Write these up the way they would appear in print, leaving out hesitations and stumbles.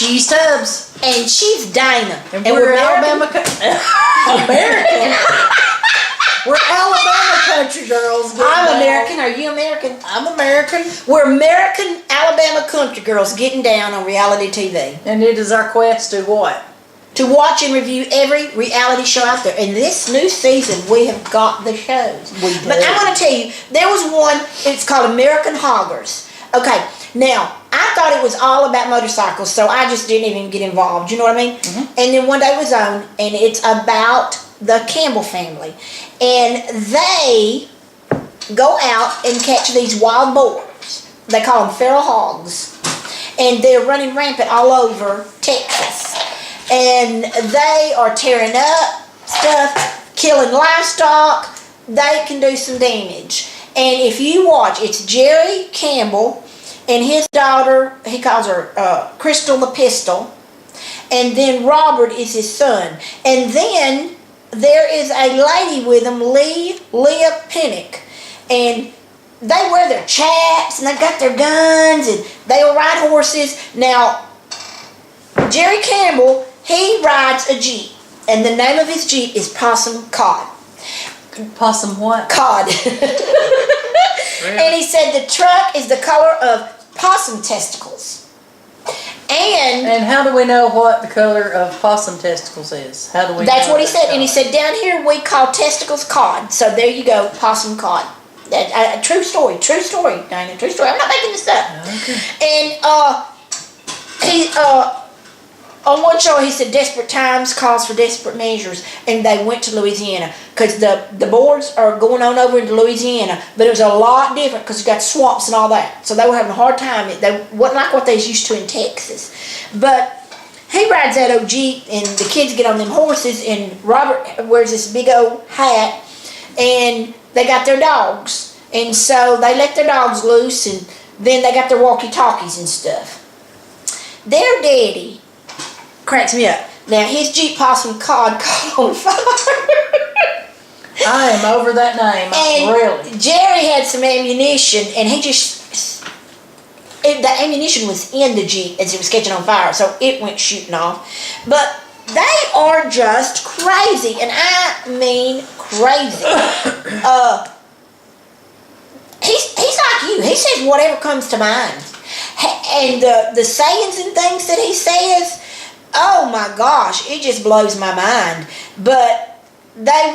She's Tubbs. And she's Dana. And we're Alabama American. We're Alabama country girls. I'm American. Are you American? I'm American. We're American Alabama country girls getting down on reality TV. And it is our quest to what? To watch and review every reality show out there. And this new season, we have got the shows. We do. But I'm going to tell you, there was one, it's called American Hoggers. Okay, now, I thought it was all about motorcycles, so I just didn't even get involved. You know what I mean? Mm-hmm. And then one day it was on, and it's about the Campbell family. And they go out and catch these wild boars. They call them feral hogs. And they're running rampant all over Texas. And they are tearing up stuff, killing livestock. They can do some damage. And if you watch, it's Jerry Campbell and his daughter, he calls her Crystal the Pistol. And then Robert is his son. And then there is a lady with them, Leah Pinnock. And they wear their chaps and they've got their guns and they'll ride horses. Now, Jerry Campbell, he rides a Jeep. And the name of his Jeep is Possum Cod. Possum what? Cod. Really? And he said the truck is the color of possum testicles. And how do we know what the color of possum testicles is? How do we? That's know what he said. color? And he said down here we call testicles cod. So there you go, possum cod. That true story, Dana, true story. I'm not making this up. Okay. And he on one show he said desperate times calls for desperate measures, and they went to Louisiana because the boards are going on over into Louisiana, but it was a lot different because you got swamps and all that, so they were having a hard time. They wasn't like what they was used to in Texas. But he rides that old Jeep, and the kids get on them horses, and Robert wears this big old hat, and they got their dogs, and so they let their dogs loose, and then they got their walkie-talkies and stuff. Their daddy cracks me up. Now, his Jeep Possum Cod caught on fire. I am over that name. And Really. Jerry had some ammunition, and the ammunition was in the Jeep as it was catching on fire, so it went shooting off. But they are just crazy, and I mean crazy. He's like you. He says whatever comes to mind. And the sayings and things that he says, oh my gosh, it just blows my mind. But they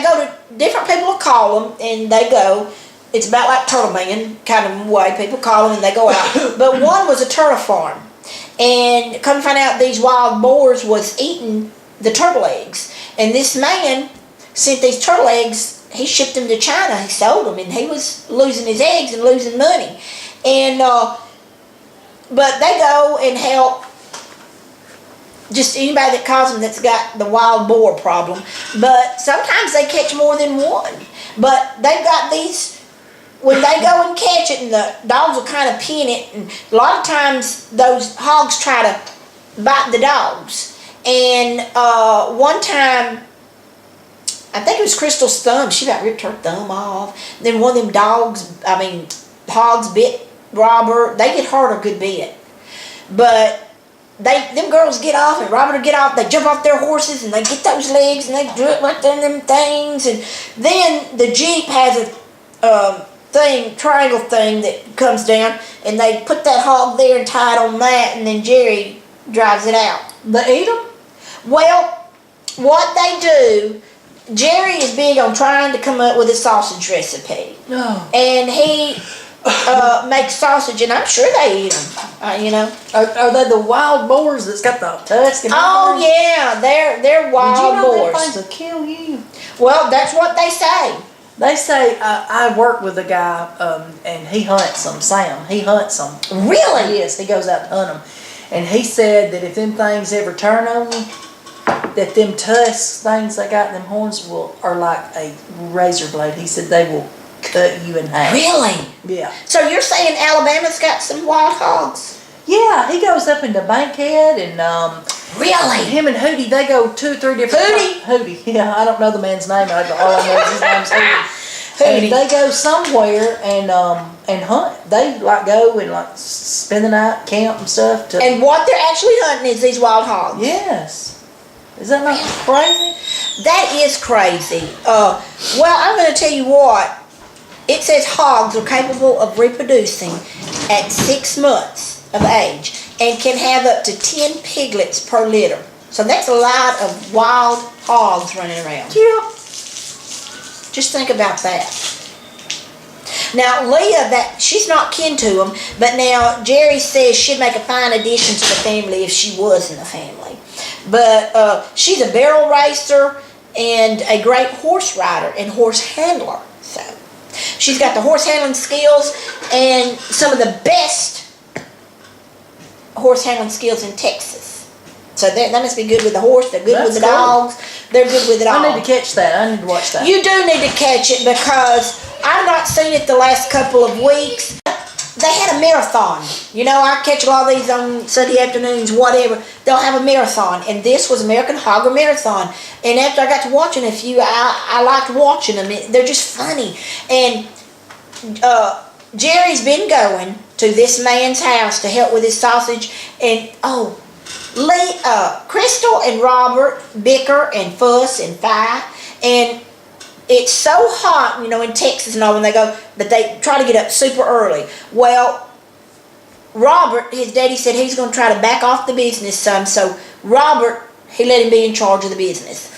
go to different people to call them, and they go. It's about like turtle man kind of way people call them, and they go out. But one was a turtle farm, and come to find out these wild boars was eating the turtle eggs, and this man sent these turtle eggs. He shipped them to China. He sold them, and he was losing his eggs and losing money. And but they go and help just anybody that calls them that's got the wild boar problem. But sometimes they catch more than one. But they've got these, when they go and catch it, and the dogs will kind of pin it, and a lot of times those hogs try to bite the dogs. And one time, I think it was Crystal's thumb. She about ripped her thumb off. Then one of them hogs bit Robert. They get hurt a good bit. But them girls get off, and Robert will get off. They jump off their horses, and they get those legs, and they do it right there in them things. And then the Jeep has a triangle thing that comes down, and they put that hog there and tie it on that, and then Jerry drives it out. They eat them? Well, what they do, Jerry is big on trying to come up with a sausage recipe. Oh. And he makes sausage, and I'm sure they eat them, you know. Are they the wild boars that's got the tusk and Oh, yeah, they're wild boars. Did you know them things will kill you? Well, that's what they say. They say, I work with a guy, and he hunts them, Sam. He hunts them. Really? Yes, he goes out to hunt them. And he said that if them things ever turn on you, that them tusks things they got in them horns are like a razor blade. He said they will cut you in half. Really? Yeah. So you're saying Alabama's got some wild hogs? Yeah, he goes up into Bankhead, and really? him and Hootie, they go 2 or 3 different Hootie? Hootie, yeah, I don't know the man's name. All I know is his name's Hootie. And if they go somewhere and hunt, they like go and like spend the night, camp and stuff. And what they're actually hunting is these wild hogs. Yes. Is that not crazy? That is crazy. Well, I'm going to tell you what. It says hogs are capable of reproducing at 6 months of age and can have up to 10 piglets per litter. So that's a lot of wild hogs running around. Yeah. Just think about that. Now, Leah, she's not kin to them, but now Jerry says she'd make a fine addition to the family if she was in the family. But she's a barrel racer and a great horse rider and horse handler. So she's got the horse handling skills and some of the best horse handling skills in Texas. So that must be good with the horse. They're good with the dogs. They're good with it all. I need to catch that. I need to watch that. You do need to catch it because I've not seen it the last couple of weeks. They had a marathon. You know, I catch a lot of these on Sunday afternoons, whatever. They'll have a marathon. And this was American Hogger Marathon. And after I got to watching a few, I liked watching them. They're just funny. And Jerry's been going to this man's house to help with his sausage. And, Crystal and Robert bicker and fuss and fight. And it's so hot, you know, in Texas and all when they go, that they try to get up super early. Well, Robert, his daddy said he's going to try to back off the business some. So Robert, he let him be in charge of the business.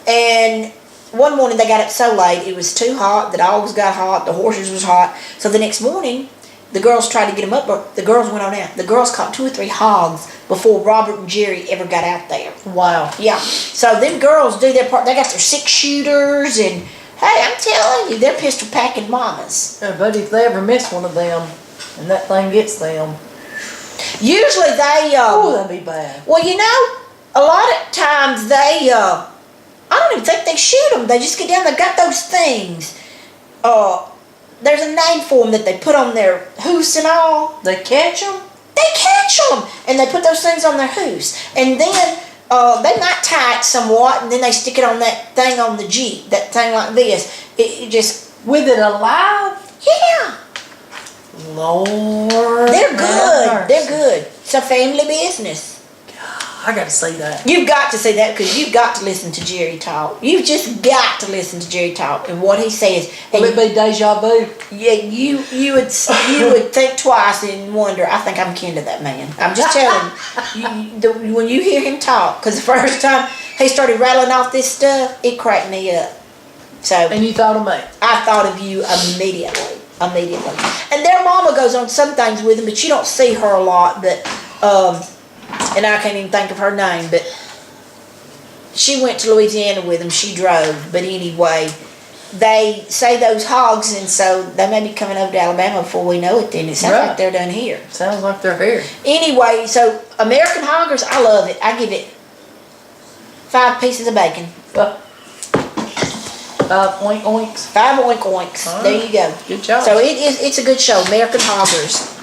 And one morning they got up so late, it was too hot, the dogs got hot, the horses was hot. So the next morning, the girls tried to get them up, but the girls went on out. The girls caught 2 or 3 hogs before Robert and Jerry ever got out there. Wow. Yeah. So them girls do their part. They got their 6-shooters and, hey, I'm telling you, they're pistol packing mamas. Yeah, but if they ever miss one of them and that thing gets them. Usually they, oh, that'd be bad. Well, you know, a lot of times they, I don't even think they shoot them. They just get down, they've got those things. There's a name for them that they put on their hoofs and all. They catch them? They catch them! And they put those things on their hoofs. And then they might tie it somewhat, and then they stick it on that thing on the Jeep, that thing like this. It just... With it alive? Yeah. Lord. They're good. They're good. It's a family business. I got to see that. You've got to see that because you've got to listen to Jerry talk. You've just got to listen to Jerry talk and what he says. Will it be deja vu? Yeah, you would think twice and wonder. I think I'm kin to that man. I'm just telling you, when you hear him talk, because the first time he started rattling off this stuff, it cracked me up. So. And you thought of me? I thought of you immediately. And their mama goes on some things with him, but you don't see her a lot. But and I can't even think of her name, but she went to Louisiana with him. She drove. But anyway, they say those hogs, and so they may be coming over to Alabama before we know it then. It sounds like they're done here. Sounds like they're here. Anyway, so American Hoggers, I love it. I give it 5 pieces of bacon. 5 oink oinks. 5 oink oinks. There you go. Good job. So it's a good show, American Hoggers.